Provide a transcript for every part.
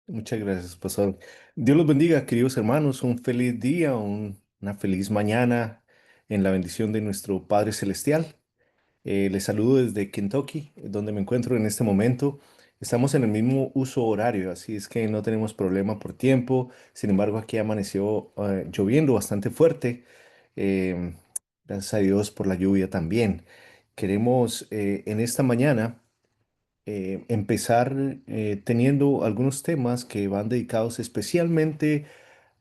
Muchas gracias, pastor. Dios los bendiga, queridos hermanos. Un feliz día, una feliz mañana en la bendición de nuestro Padre Celestial. Les saludo desde Kentucky, donde me encuentro en este momento. Estamos en el mismo uso horario, así es que no tenemos problema por tiempo. Sin embargo, aquí amaneció lloviendo bastante fuerte. Eh, Gracias a Dios por la lluvia también. Queremos en esta mañana empezar teniendo algunos temas que van dedicados especialmente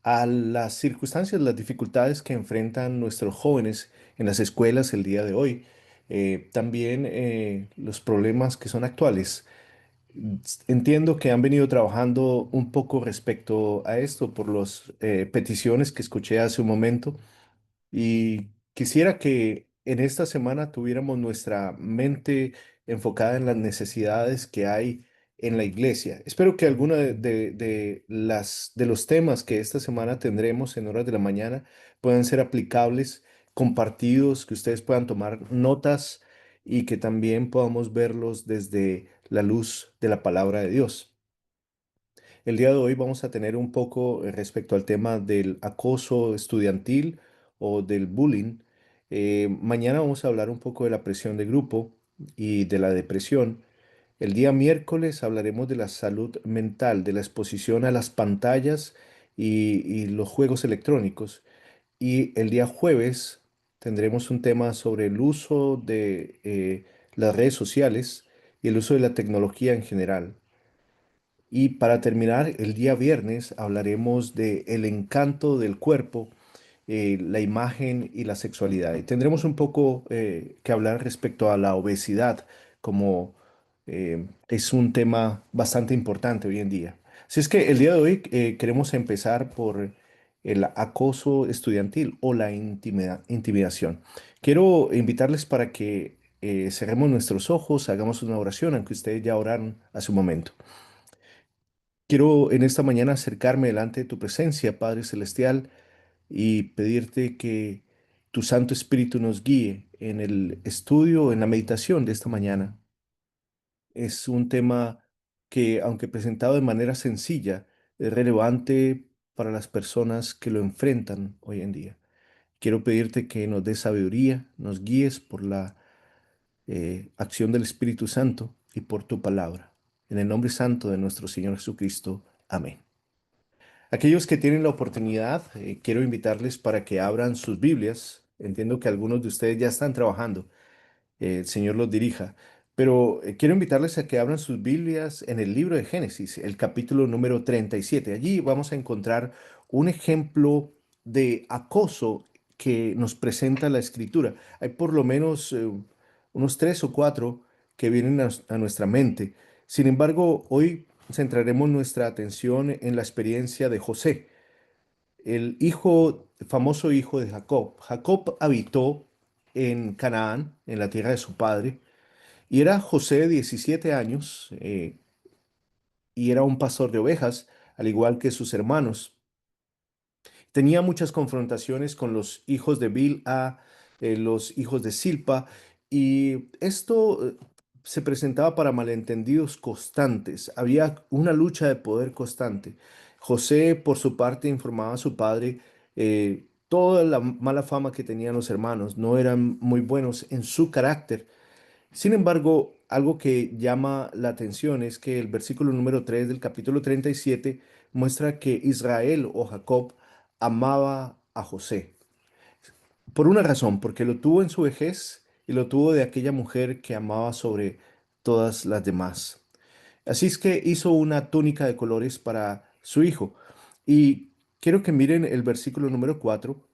a las circunstancias, las dificultades que enfrentan nuestros jóvenes en las escuelas el día de hoy. También los problemas que son actuales. Entiendo que han venido trabajando un poco respecto a esto por las peticiones que escuché hace un momento. Y quisiera que en esta semana tuviéramos nuestra mente enfocada en las necesidades que hay en la iglesia. Espero que alguno de los temas que esta semana tendremos en horas de la mañana puedan ser aplicables, compartidos, que ustedes puedan tomar notas y que también podamos verlos desde la luz de la palabra de Dios. El día de hoy vamos a tener un poco respecto al tema del acoso estudiantil o del bullying. Mañana vamos a hablar un poco de la presión de grupo y de la depresión. El día miércoles hablaremos de la salud mental, de la exposición a las pantallas y los juegos electrónicos. Y el día jueves tendremos un tema sobre el uso de las redes sociales y el uso de la tecnología en general. Y para terminar, el día viernes hablaremos de el encanto del cuerpo, la imagen y la sexualidad. Y tendremos un poco que hablar respecto a la obesidad, como es un tema bastante importante hoy en día. Así es que el día de hoy queremos empezar por el acoso estudiantil o la intimidación. Quiero invitarles para que cerremos nuestros ojos, hagamos una oración, aunque ustedes ya oraron hace un momento. Quiero en esta mañana acercarme delante de tu presencia, Padre Celestial, y pedirte que tu Santo Espíritu nos guíe en el estudio, en la meditación de esta mañana. Es un tema que, aunque presentado de manera sencilla, es relevante para las personas que lo enfrentan hoy en día. Quiero pedirte que nos des sabiduría, nos guíes por la acción del Espíritu Santo y por tu palabra. En el nombre santo de nuestro Señor Jesucristo. Amén. Aquellos que tienen la oportunidad, quiero invitarles para que abran sus Biblias. Entiendo que algunos de ustedes ya están trabajando, el Señor los dirija, pero quiero invitarles a que abran sus Biblias en el libro de Génesis, el capítulo número 37. Allí vamos a encontrar un ejemplo de acoso que nos presenta la Escritura. Hay por lo menos unos tres o cuatro que vienen a nuestra mente. Sin embargo, hoy centraremos nuestra atención en la experiencia de José, el famoso hijo de Jacob. Jacob habitó en Canaán, en la tierra de su padre, y era José de 17 años, y era un pastor de ovejas, al igual que sus hermanos. Tenía muchas confrontaciones con los hijos de Bilha, los hijos de Silpa, y esto se presentaba para malentendidos constantes. Había una lucha de poder constante. José, por su parte, informaba a su padre toda la mala fama que tenían los hermanos. No eran muy buenos en su carácter. Sin embargo, algo que llama la atención es que el versículo número 3 del capítulo 37 muestra que Israel o Jacob amaba a José. Por una razón, porque lo tuvo en su vejez y lo tuvo de aquella mujer que amaba sobre todas las demás. Así es que hizo una túnica de colores para su hijo. Y quiero que miren el versículo número 4.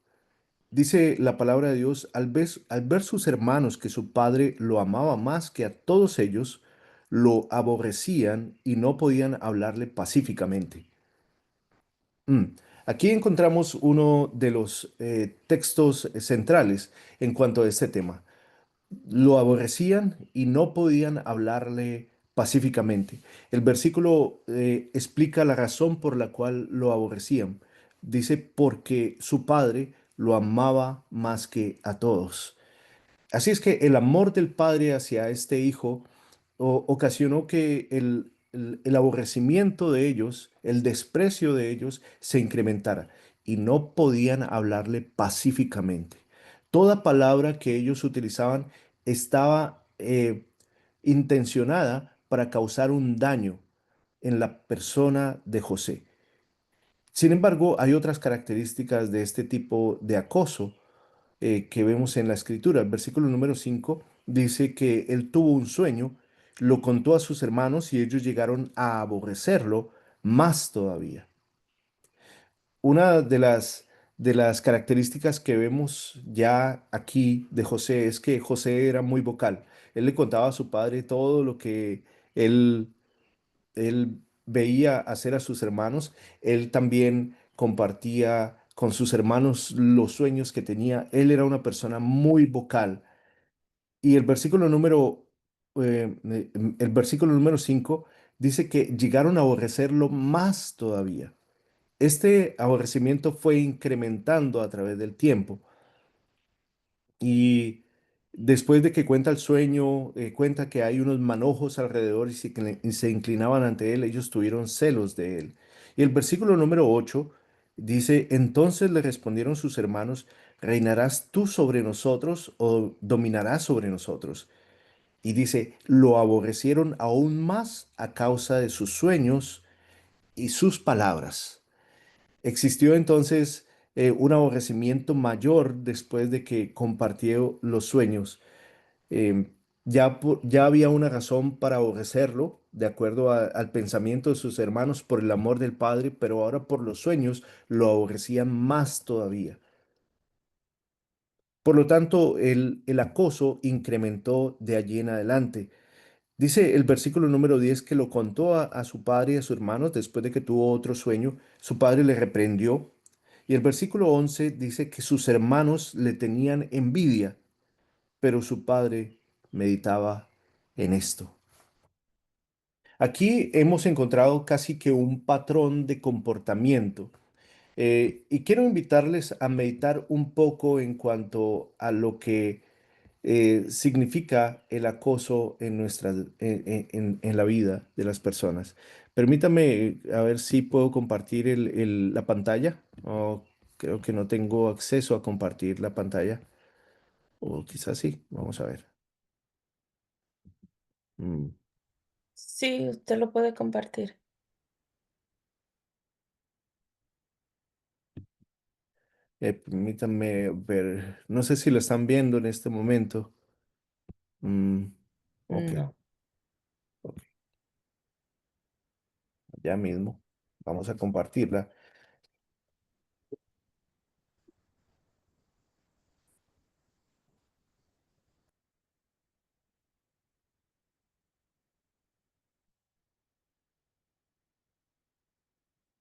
Dice la palabra de Dios, al ver sus hermanos que su padre lo amaba más que a todos ellos, lo aborrecían y no podían hablarle pacíficamente. Mm. Aquí encontramos uno de los textos centrales en cuanto a este tema. Lo aborrecían y no podían hablarle pacíficamente. El versículo explica la razón por la cual lo aborrecían. Dice, porque su padre lo amaba más que a todos. Así es que el amor del padre hacia este hijo ocasionó que el aborrecimiento de ellos, el desprecio de ellos se incrementara y no podían hablarle pacíficamente. Toda palabra que ellos utilizaban estaba intencionada para causar un daño en la persona de José. Sin embargo, hay otras características de este tipo de acoso que vemos en la escritura. El versículo número 5 dice que él tuvo un sueño, lo contó a sus hermanos y ellos llegaron a aborrecerlo más todavía. Una de las características que vemos ya aquí de José es que José era muy vocal. Él le contaba a su padre todo lo que él él veía hacer a sus hermanos, él también compartía con sus hermanos los sueños que tenía, él era una persona muy vocal. Y el versículo número 5 dice que llegaron a aborrecerlo más todavía. Este aborrecimiento fue incrementando a través del tiempo. Y después de que cuenta el sueño, cuenta que hay unos manojos alrededor y se inclinaban ante él, ellos tuvieron celos de él. Y el versículo número 8 dice, entonces le respondieron sus hermanos, ¿reinarás tú sobre nosotros o dominarás sobre nosotros? Y dice, lo aborrecieron aún más a causa de sus sueños y sus palabras. Existió entonces un aborrecimiento mayor después de que compartió los sueños. Em, ya había una razón para aborrecerlo, de acuerdo al pensamiento de sus hermanos, por el amor del Padre, pero ahora por los sueños lo aborrecían más todavía. Por lo tanto, el acoso incrementó de allí en adelante. Dice el versículo número 10 que lo contó a su padre y a sus hermanos después de que tuvo otro sueño. Su padre le reprendió. Y el versículo 11 dice que sus hermanos le tenían envidia, pero su padre meditaba en esto. Aquí hemos encontrado casi que un patrón de comportamiento. Y quiero invitarles a meditar un poco en cuanto a lo que significa el acoso en en la vida de las personas. Permítame a ver si puedo compartir la pantalla. Oh, creo que no tengo acceso a compartir la pantalla. O quizás sí. Vamos a ver. Mm, Sí, usted lo puede compartir. permítame ver. No sé si lo están viendo en este momento. Mm, ok, No. ok, ya mismo. Vamos a compartirla.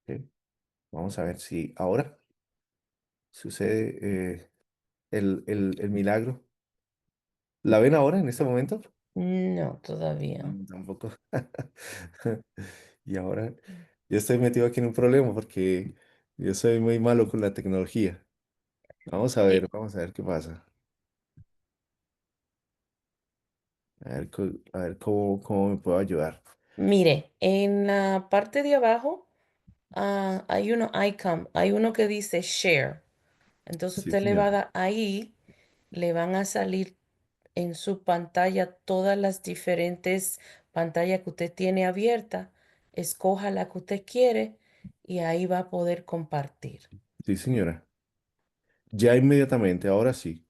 Ok, vamos a ver si ahora sucede el milagro. ¿La ven ahora en este momento? No, todavía. Tampoco. Y ahora yo estoy metido aquí en un problema porque yo soy muy malo con la tecnología. Eh, Vamos a ver qué pasa. A ver cómo me puedo ayudar. Mire, en la parte de abajo hay uno icon, hay uno que dice share. Entonces Sí, usted le va a señora. dar ahí, le van a salir en su pantalla todas las diferentes pantallas que usted tiene abierta. Escoja la que usted quiere y ahí va a poder compartir. Sí, señora. Ya inmediatamente, ahora sí.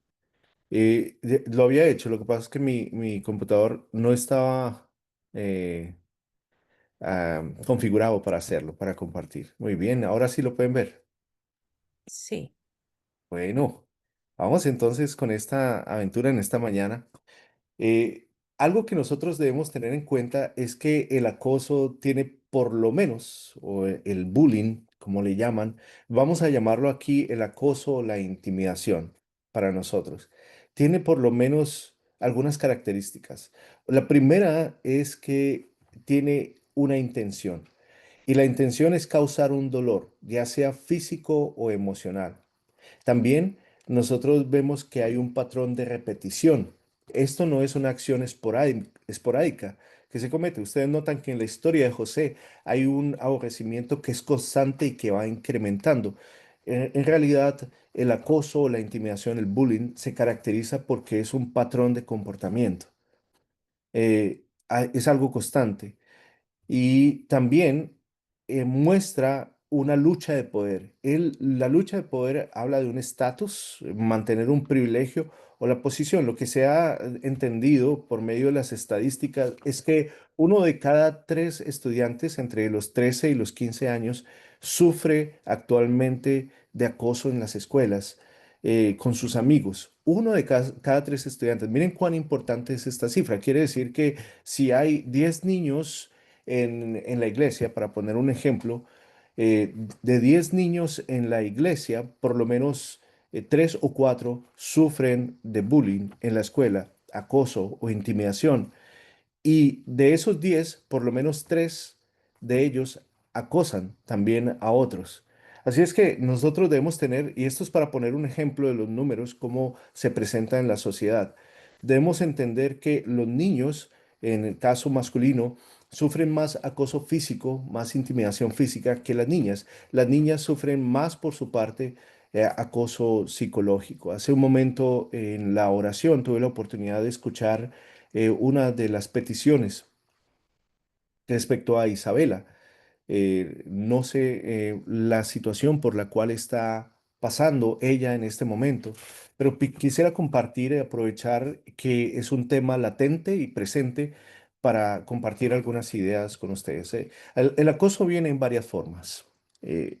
Lo había hecho, lo que pasa es que mi computador no estaba configurado para hacerlo, para compartir. Muy bien, ahora sí lo pueden ver. Sí, Bueno, vamos entonces con esta aventura en esta mañana. Algo que nosotros debemos tener en cuenta es que el acoso tiene por lo menos, o el bullying, como le llaman, vamos a llamarlo aquí el acoso o la intimidación para nosotros. Tiene por lo menos algunas características. La primera es que tiene una intención y la intención es causar un dolor, ya sea físico o emocional. También nosotros vemos que hay un patrón de repetición. Esto no es una acción esporádica, que se comete. Ustedes notan que en la historia de José hay un aborrecimiento que es constante y que va incrementando. En realidad, el acoso, la intimidación, el bullying se caracteriza porque es un patrón de comportamiento. Es algo constante y también muestra una lucha de poder. La lucha de poder habla de un estatus, mantener un privilegio o la posición. Lo que se ha entendido por medio de las estadísticas es que uno de cada tres estudiantes entre los 13 y los 15 años sufre actualmente de acoso en las escuelas. Con sus amigos. Uno de cada tres estudiantes. Miren cuán importante es esta cifra. Quiere decir que si hay 10 niños en la iglesia, para poner un ejemplo, de 10 niños en la iglesia, por lo menos 3 o 4 sufren de bullying en la escuela, acoso o intimidación. Y de esos 10 por lo menos 3 de ellos acosan también a otros. Así es que nosotros debemos tener, y esto es para poner un ejemplo de los números, cómo se presenta en la sociedad, debemos entender que los niños, en el caso masculino, sufren más acoso físico, más intimidación física que las niñas. Las niñas sufren más por su parte acoso psicológico. Hace un momento en la oración tuve la oportunidad de escuchar una de las peticiones respecto a Isabela. No sé la situación por la cual está pasando ella en este momento, pero quisiera compartir y aprovechar que es un tema latente y presente para compartir algunas ideas con ustedes. El acoso viene en varias formas. Y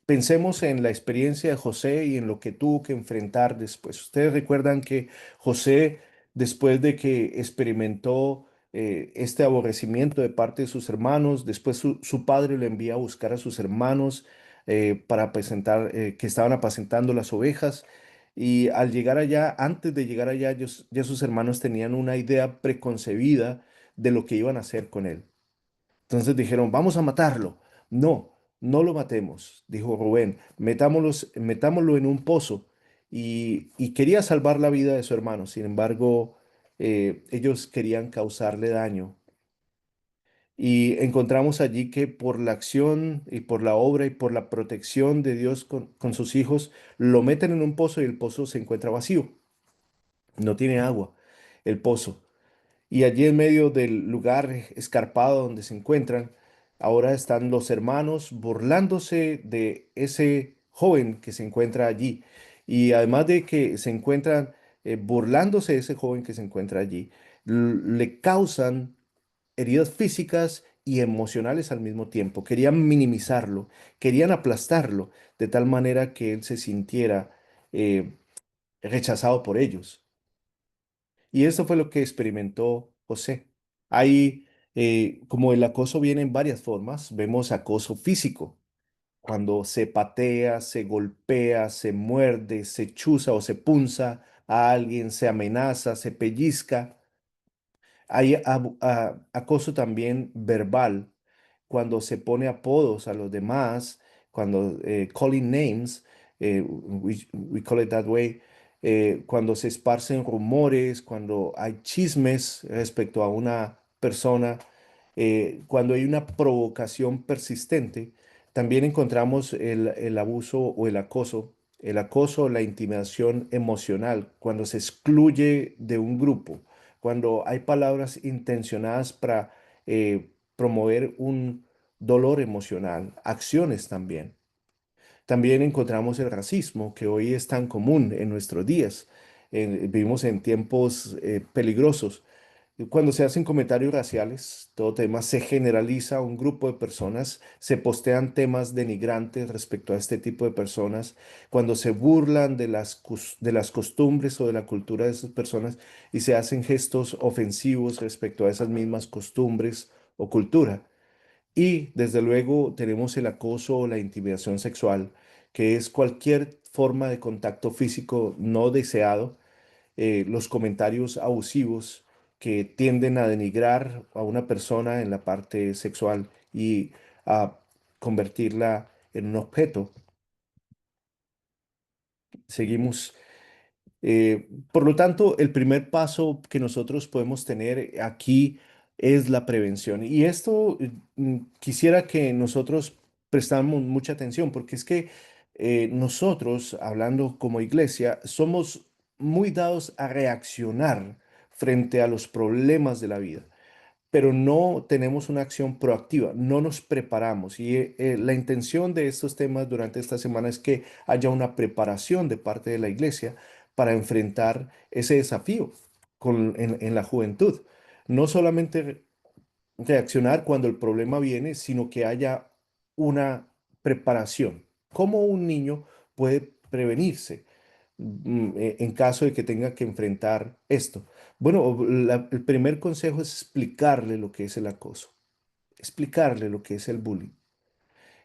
pensemos en la experiencia de José y en lo que tuvo que enfrentar después. Ustedes recuerdan que José, después de que experimentó este aborrecimiento de parte de sus hermanos. Después su padre le envía a buscar a sus hermanos para presentar, que estaban apacentando las ovejas. Y al llegar allá, antes de llegar allá, ya sus hermanos tenían una idea preconcebida de lo que iban a hacer con él. Entonces dijeron, vamos a matarlo. No, no lo matemos, dijo Rubén, metámoslo en un pozo. Y quería salvar la vida de su hermano. Sin embargo, ellos querían causarle daño. Y encontramos allí que por la acción y por la obra y por la protección de Dios con sus hijos, lo meten en un pozo y el pozo se encuentra vacío. No tiene agua, el pozo. Y allí en medio del lugar escarpado donde se encuentran, ahora están los hermanos burlándose de ese joven que se encuentra allí. Y además de que se encuentran burlándose de ese joven que se encuentra allí, le causan heridas físicas y emocionales al mismo tiempo. Querían minimizarlo, querían aplastarlo de tal manera que él se sintiera eh, rechazado por ellos. Y eso fue lo que experimentó José. Hay, como el acoso viene en varias formas, vemos acoso físico, cuando se patea, se golpea, se muerde, se chuza o se punza a alguien, se amenaza, se pellizca. Hay acoso también verbal, cuando se pone apodos a los demás, cuando calling names, we call it that way, cuando se esparcen rumores, cuando hay chismes respecto a una persona, cuando hay una provocación persistente, también encontramos el abuso o el acoso, la intimidación emocional, cuando se excluye de un grupo, cuando hay palabras intencionadas para promover un dolor emocional, acciones también. También encontramos el racismo, que hoy es tan común en nuestros días. Vivimos en tiempos peligrosos. Cuando se hacen comentarios raciales, todo tema se generaliza a un grupo de personas, se postean temas denigrantes respecto a este tipo de personas, cuando se burlan de de las costumbres o de la cultura de esas personas y se hacen gestos ofensivos respecto a esas mismas costumbres o cultura. Y desde luego tenemos el acoso o la intimidación sexual, que es cualquier forma de contacto físico no deseado, los comentarios abusivos que tienden a denigrar a una persona en la parte sexual y a convertirla en un objeto. Seguimos. Por lo tanto, el primer paso que nosotros podemos tener aquí es la prevención. Y esto quisiera que nosotros prestáramos mucha atención, porque es que nosotros, hablando como iglesia, somos muy dados a reaccionar frente a los problemas de la vida, pero no tenemos una acción proactiva, no nos preparamos. Y la intención de estos temas durante esta semana es que haya una preparación de parte de la iglesia para enfrentar ese desafío en la juventud. No solamente reaccionar cuando el problema viene, sino que haya una preparación. ¿Cómo un niño puede prevenirse en caso de que tenga que enfrentar esto? Bueno, el primer consejo es explicarle lo que es el acoso, explicarle lo que es el bullying.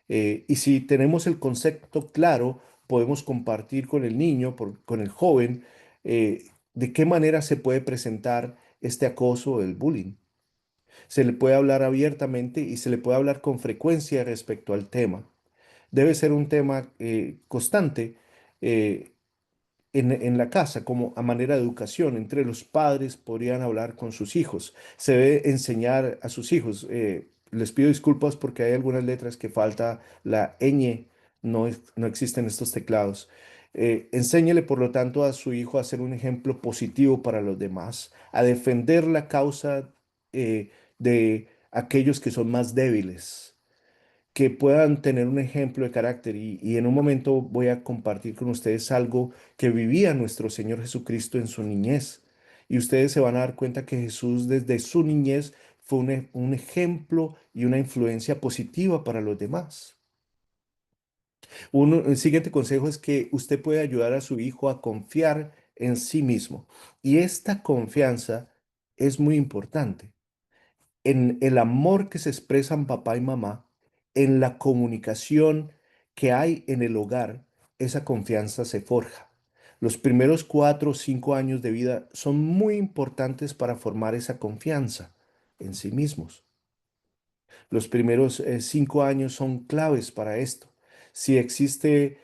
Y si tenemos el concepto claro, podemos compartir con el niño, con el joven, de qué manera se puede presentar este acoso o el bullying. Se le puede hablar abiertamente y se le puede hablar con frecuencia respecto al tema. Debe ser un tema constante eh, en la casa, como a manera de educación. Entre los padres podrían hablar con sus hijos. Se debe enseñar a sus hijos. Les pido disculpas porque hay algunas letras que falta la ñ, no existen estos teclados. Enséñele, por lo tanto, a su hijo a ser un ejemplo positivo para los demás, a defender la causa de aquellos que son más débiles, que puedan tener un ejemplo de carácter. Y en un momento voy a compartir con ustedes algo que vivía nuestro Señor Jesucristo en su niñez. Y ustedes se van a dar cuenta que Jesús desde su niñez fue un ejemplo y una influencia positiva para los demás. El siguiente consejo es que usted puede ayudar a su hijo a confiar en sí mismo. Y esta confianza es muy importante en el amor que se expresan papá y mamá, en la comunicación que hay en el hogar, esa confianza se forja. Los primeros 4 o 5 años de vida son muy importantes para formar esa confianza en sí mismos. Los primeros 5 años son claves para esto. Si existe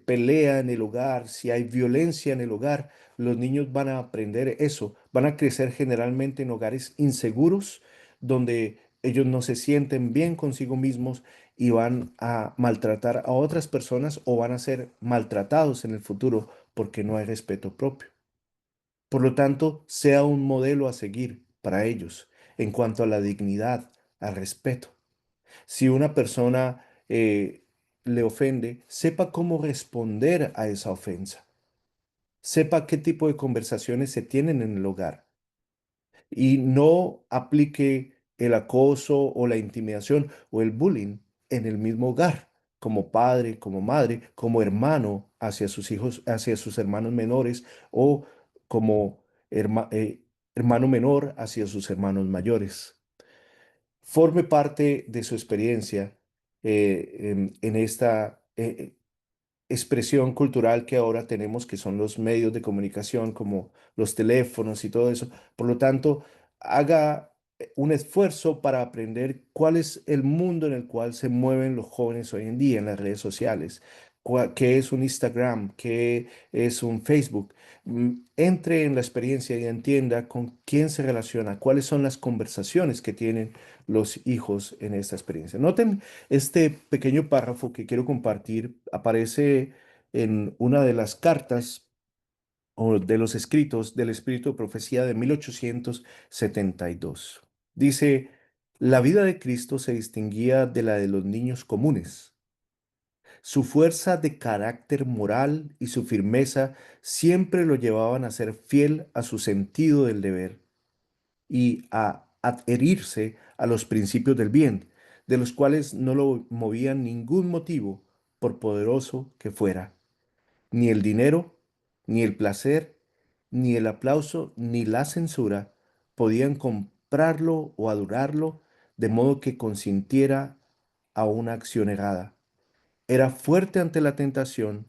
pelea en el hogar, si hay violencia en el hogar, los niños van a aprender eso. Van a crecer generalmente en hogares inseguros, donde ellos no se sienten bien consigo mismos y van a maltratar a otras personas o van a ser maltratados en el futuro porque no hay respeto propio. Por lo tanto, sea un modelo a seguir para ellos en cuanto a la dignidad, al respeto. Si una persona le ofende, sepa cómo responder a esa ofensa. Sepa qué tipo de conversaciones se tienen en el hogar y no aplique el acoso o la intimidación o el bullying en el mismo hogar, como padre, como madre, como hermano hacia sus hijos, hacia sus hermanos menores o como hermano menor hacia sus hermanos mayores. Forme parte de su experiencia en esta expresión cultural que ahora tenemos, que son los medios de comunicación como los teléfonos y todo eso. Por lo tanto, haga un esfuerzo para aprender cuál es el mundo en el cual se mueven los jóvenes hoy en día en las redes sociales. ¿Qué es un Instagram? ¿Qué es un Facebook? Entre en la experiencia y entienda con quién se relaciona, cuáles son las conversaciones que tienen los hijos en esta experiencia. Noten este pequeño párrafo que quiero compartir, aparece en una de las cartas o de los escritos del Espíritu de Profecía de 1872. Dice, la vida de Cristo se distinguía de la de los niños comunes. Su fuerza de carácter moral y su firmeza siempre lo llevaban a ser fiel a su sentido del deber y a adherirse a los principios del bien, de los cuales no lo movían ningún motivo, por poderoso que fuera. Ni el dinero, ni el placer, ni el aplauso, ni la censura podían comprarlo o adorarlo, de modo que consintiera a una acción errada. Era fuerte ante la tentación,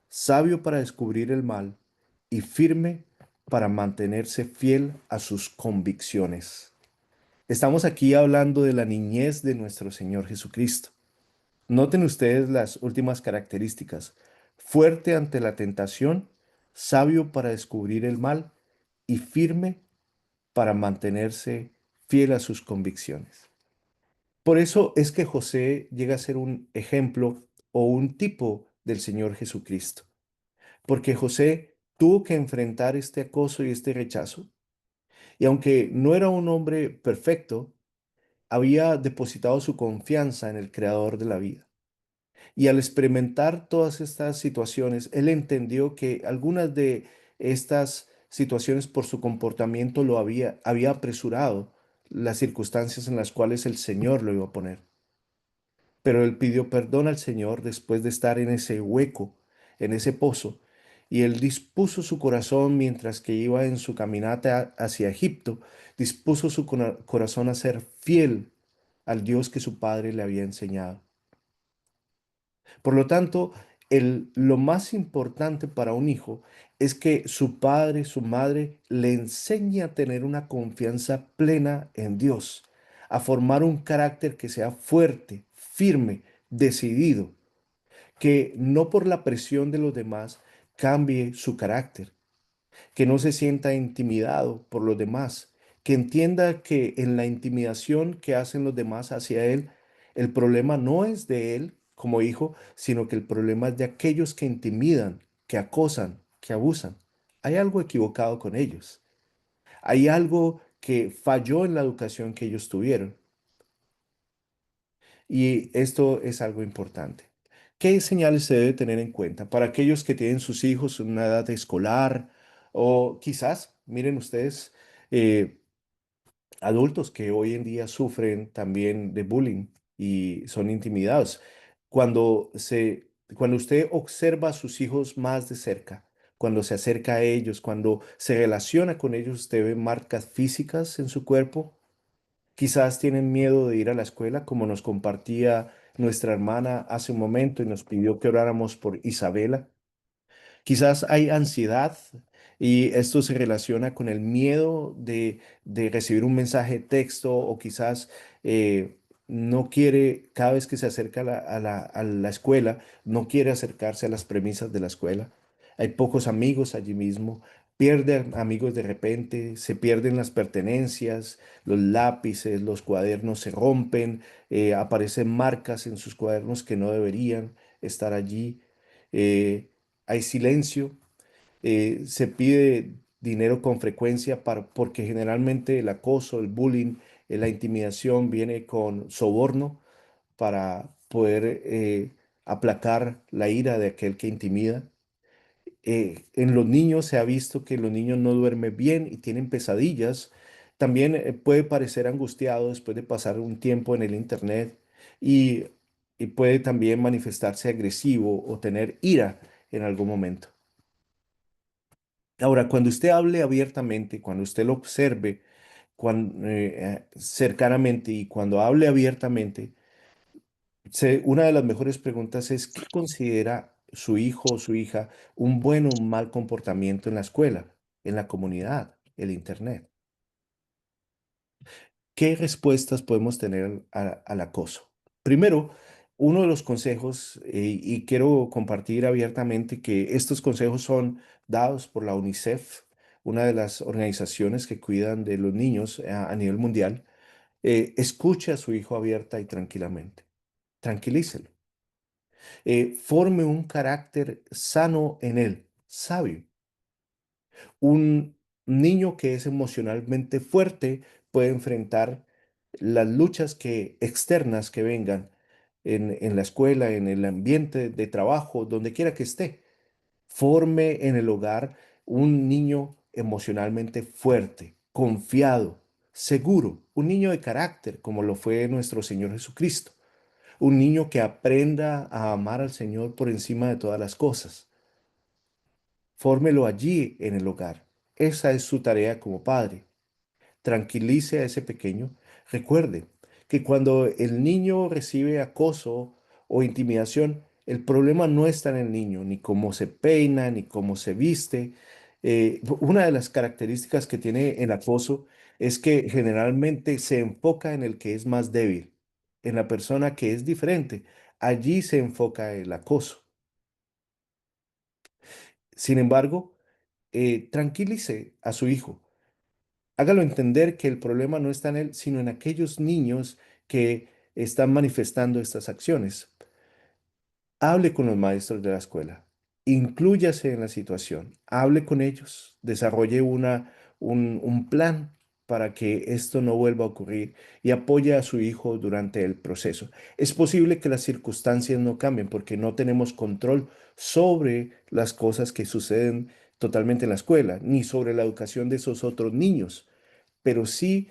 sabio para descubrir el mal y firme para mantenerse fiel a sus convicciones. Estamos aquí hablando de la niñez de nuestro Señor Jesucristo. Noten ustedes las últimas características. Fuerte ante la tentación, sabio para descubrir el mal y firme para mantenerse fiel a sus convicciones. Por eso es que José llega a ser un ejemplo o un tipo del Señor Jesucristo, porque José tuvo que enfrentar este acoso y este rechazo, y aunque no era un hombre perfecto, había depositado su confianza en el Creador de la vida. Y al experimentar todas estas situaciones, él entendió que algunas de estas situaciones por su comportamiento había apresurado las circunstancias en las cuales el Señor lo iba a poner. Pero él pidió perdón al Señor después de estar en ese hueco, en ese pozo, y él dispuso su corazón mientras que iba en su caminata hacia Egipto, dispuso su corazón a ser fiel al Dios que su padre le había enseñado. Por lo tanto, lo más importante para un hijo es que su padre, su madre, le enseñe a tener una confianza plena en Dios, a formar un carácter que sea fuerte, firme, decidido, que no por la presión de los demás cambie su carácter, que no se sienta intimidado por los demás, que entienda que en la intimidación que hacen los demás hacia él, el problema no es de él como hijo, sino que el problema es de aquellos que intimidan, que acosan, que abusan. Hay algo equivocado con ellos. Hay algo que falló en la educación que ellos tuvieron. Y esto es algo importante. ¿Qué señales se debe tener en cuenta para aquellos que tienen sus hijos en una edad escolar o quizás, miren ustedes, eh, adultos que hoy en día sufren también de bullying y son intimidados? Cuando usted observa a sus hijos más de cerca, cuando se acerca a ellos, cuando se relaciona con ellos, usted ve marcas físicas en su cuerpo. Quizás tienen miedo de ir a la escuela, como nos compartía nuestra hermana hace un momento y nos pidió que oráramos por Isabela. Quizás hay ansiedad y esto se relaciona con el miedo de recibir un mensaje de texto o quizás no quiere, cada vez que se acerca a la escuela, no quiere acercarse a las premisas de la escuela. Hay pocos amigos allí mismo, pierden amigos de repente, se pierden las pertenencias, los lápices, los cuadernos se rompen, aparecen marcas en sus cuadernos que no deberían estar allí. eh, Hay silencio, se pide dinero con frecuencia porque generalmente el acoso, el bullying, la intimidación viene con soborno para poder aplacar la ira de aquel que intimida. En los niños se ha visto que los niños no duermen bien y tienen pesadillas. También puede parecer angustiado después de pasar un tiempo en el internet y, y puede también manifestarse agresivo o tener ira en algún momento. Ahora, cuando usted hable abiertamente, cuando usted lo observe cercanamente y cuando hable abiertamente, una de las mejores preguntas es, ¿qué considera su hijo o su hija un buen o un mal comportamiento en la escuela, en la comunidad, el Internet? ¿Qué respuestas podemos tener al acoso? Primero, uno de los consejos, y quiero compartir abiertamente que estos consejos son dados por la UNICEF, una de las organizaciones que cuidan de los niños a nivel mundial. Escuche a su hijo abierta y tranquilamente. Tranquilícelo. Forme un carácter sano en él, sabio. Un niño que es emocionalmente fuerte puede enfrentar las luchas externas que vengan en la escuela, en el ambiente de trabajo, donde quiera que esté. Forme en el hogar un niño emocionalmente fuerte, confiado, seguro, un niño de carácter, como lo fue nuestro Señor Jesucristo. Un niño que aprenda a amar al Señor por encima de todas las cosas. Fórmelo allí en el hogar. Esa es su tarea como padre. Tranquilice a ese pequeño. Recuerde que cuando el niño recibe acoso o intimidación, el problema no está en el niño, ni cómo se peina, ni cómo se viste. Una de las características que tiene el acoso es que generalmente se enfoca en el que es más débil, en la persona que es diferente. Allí se enfoca el acoso. Sin embargo, tranquilice a su hijo. Hágalo entender que el problema no está en él, sino en aquellos niños que están manifestando estas acciones. Hable con los maestros de la escuela, inclúyase en la situación, hable con ellos, desarrolle un plan para que esto no vuelva a ocurrir y apoye a su hijo durante el proceso. Es posible que las circunstancias no cambien porque no tenemos control sobre las cosas que suceden totalmente en la escuela, ni sobre la educación de esos otros niños, pero sí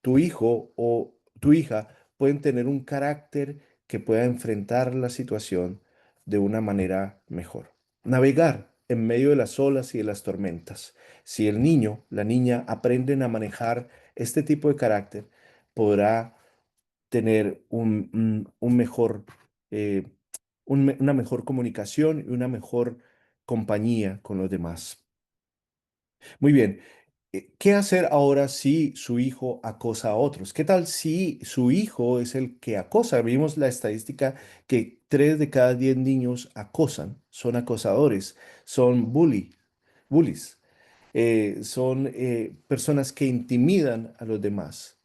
tu hijo o tu hija pueden tener un carácter que pueda enfrentar la situación de una manera mejor. Navegar en medio de las olas y de las tormentas. Si el niño, la niña aprenden a manejar este tipo de carácter, podrá tener un mejor, eh, una mejor comunicación y una mejor compañía con los demás. Muy bien. ¿Qué hacer ahora si su hijo acosa a otros? ¿Qué tal si su hijo es el que acosa? Vimos la estadística que 3 de cada 10 niños acosan, son acosadores, son bullies, son personas que intimidan a los demás.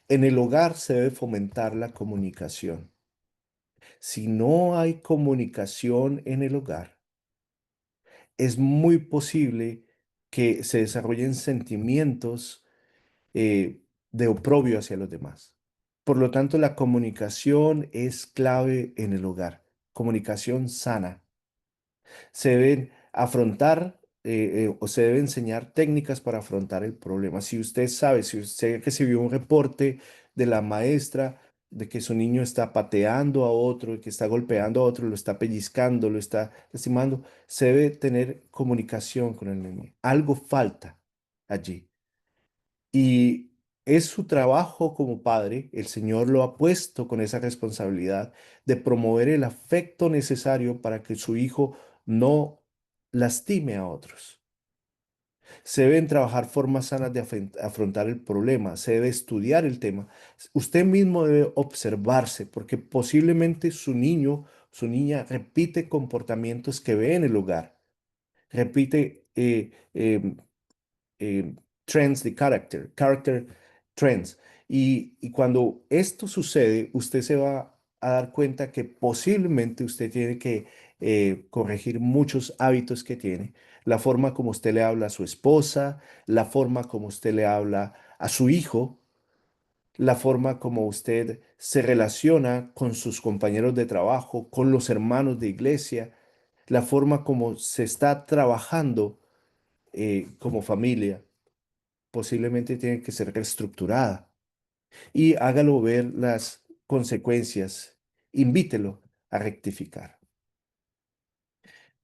En el hogar se debe fomentar la comunicación. Si no hay comunicación en el hogar, es muy posible que se desarrollen sentimientos de oprobio hacia los demás. Por lo tanto, la comunicación es clave en el hogar, comunicación sana. Se deben afrontar o se debe enseñar técnicas para afrontar el problema. Si usted sabe, si usted recibió un reporte de la maestra de que su niño está pateando a otro, que está golpeando a otro, lo está pellizcando, lo está lastimando, se debe tener comunicación con el niño. Algo falta allí. Y es su trabajo como padre, el Señor lo ha puesto con esa responsabilidad de promover el afecto necesario para que su hijo no lastime a otros. Se deben trabajar formas sanas de afrontar el problema, se debe estudiar el tema. Usted mismo debe observarse porque posiblemente su niño, su niña repite comportamientos que ve en el hogar, repite eh, trends de character trends. Y cuando esto sucede, usted se va a dar cuenta que posiblemente usted tiene que corregir muchos hábitos que tiene. La forma como usted le habla a su esposa, la forma como usted le habla a su hijo, la forma como usted se relaciona con sus compañeros de trabajo, con los hermanos de iglesia, la forma como se está trabajando como familia posiblemente tiene que ser reestructurada y hágalo ver las consecuencias, invítelo a rectificar.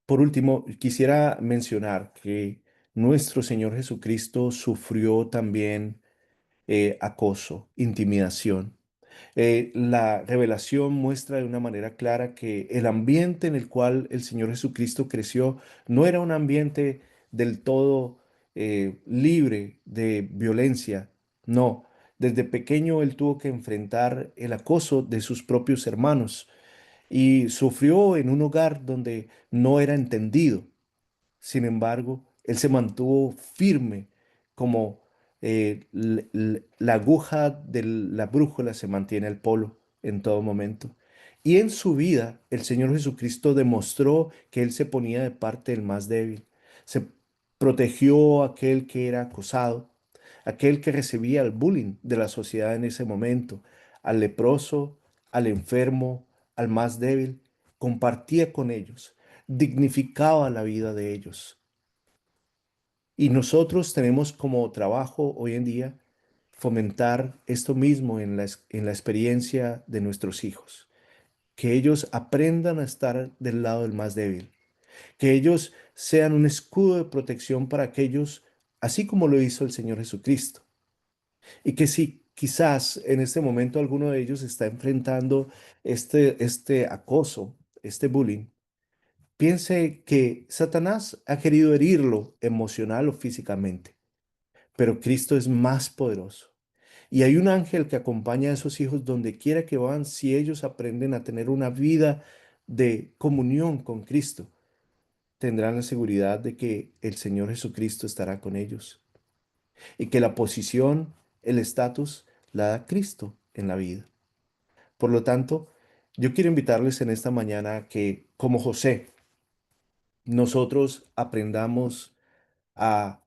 Por último, quisiera mencionar que nuestro Señor Jesucristo sufrió también acoso, intimidación. La revelación muestra de una manera clara que el ambiente en el cual el Señor Jesucristo creció no era un ambiente del todo libre de violencia. No, desde pequeño él tuvo que enfrentar el acoso de sus propios hermanos y sufrió en un hogar donde no era entendido. Sin embargo, él se mantuvo firme como la aguja de la brújula se mantiene al polo en todo momento. Y en su vida, el Señor Jesucristo demostró que Él se ponía de parte del más débil. Se protegió a aquel que era acosado, aquel que recibía el bullying de la sociedad en ese momento, al leproso, al enfermo, al más débil. Compartía con ellos, dignificaba la vida de ellos. Y nosotros tenemos como trabajo hoy en día fomentar esto mismo en en la experiencia de nuestros hijos, que ellos aprendan a estar del lado del más débil, que ellos sean un escudo de protección para aquellos, así como lo hizo el Señor Jesucristo. Y que si quizás en este momento alguno de ellos está enfrentando este acoso, este bullying, piense que Satanás ha querido herirlo emocional o físicamente, pero Cristo es más poderoso. Y hay un ángel que acompaña a esos hijos donde quiera que van si ellos aprenden a tener una vida de comunión con Cristo. Tendrán la seguridad de que el Señor Jesucristo estará con ellos. y que la posición, el estatus, la da Cristo en la vida. Por lo tanto, yo quiero invitarles en esta mañana a que, como José, nosotros aprendamos a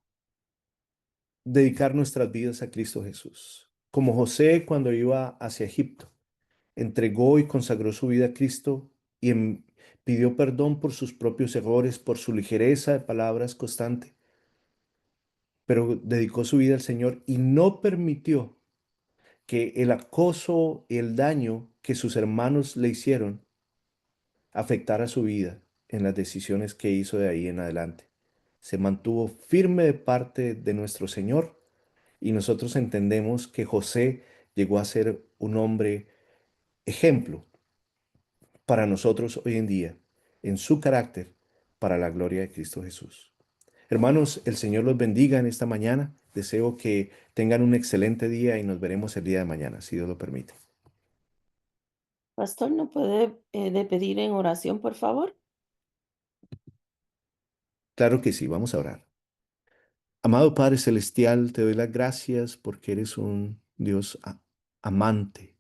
dedicar nuestras vidas a Cristo Jesús. Como José cuando iba hacia Egipto, entregó y consagró su vida a Cristo y pidió perdón por sus propios errores, por su ligereza de palabras constante, pero dedicó su vida al Señor y no permitió que el acoso y el daño que sus hermanos le hicieron afectara su vida en las decisiones que hizo de ahí en adelante. Se mantuvo firme de parte de nuestro Señor y nosotros entendemos que José llegó a ser un hombre ejemplo para nosotros hoy en día, en su carácter, para la gloria de Cristo Jesús. Hermanos, el Señor los bendiga en esta mañana. Deseo que tengan un excelente día y nos veremos el día de mañana, si Dios lo permite. Pastor, ¿no puede de pedir en oración, por favor? Claro que sí, vamos a orar. Amado Padre Celestial, te doy las gracias porque eres un Dios amante,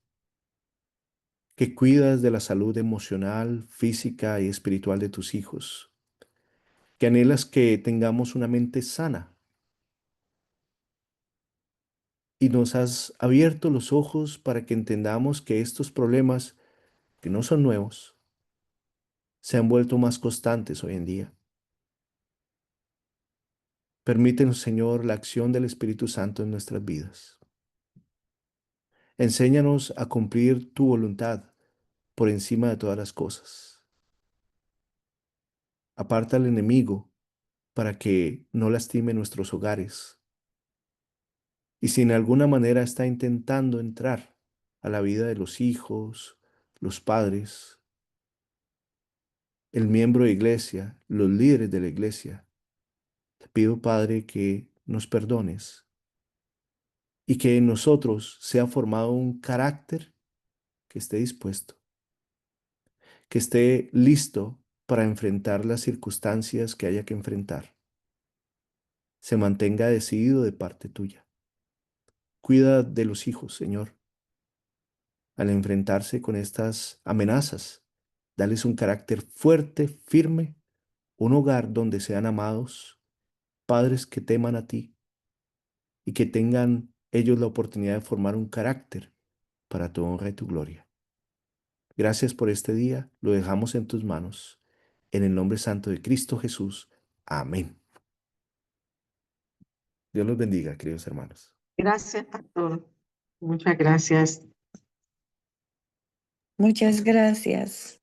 que cuidas de la salud emocional, física y espiritual de tus hijos, que anhelas que tengamos una mente sana y nos has abierto los ojos para que entendamos que estos problemas, que no son nuevos, se han vuelto más constantes hoy en día. Permítenos, Señor, la acción del Espíritu Santo en nuestras vidas. Enséñanos a cumplir tu voluntad por encima de todas las cosas. Aparta al enemigo para que no lastime nuestros hogares. Y si en alguna manera está intentando entrar a la vida de los hijos, los padres, el miembro de iglesia, los líderes de la iglesia, te pido, Padre, que nos perdones y que en nosotros sea formado un carácter que esté dispuesto, que esté listo para enfrentar las circunstancias que haya que enfrentar, se mantenga decidido de parte tuya. Cuida de los hijos, Señor, al enfrentarse con estas amenazas. Dales un carácter fuerte, firme, un hogar donde sean amados, padres que teman a ti y que tengan ellos la oportunidad de formar un carácter para tu honra y tu gloria. Gracias por este día, lo dejamos en tus manos. En el nombre santo de Cristo Jesús. Amén. Dios los bendiga, queridos hermanos. Gracias, pastor. Muchas gracias. Muchas gracias.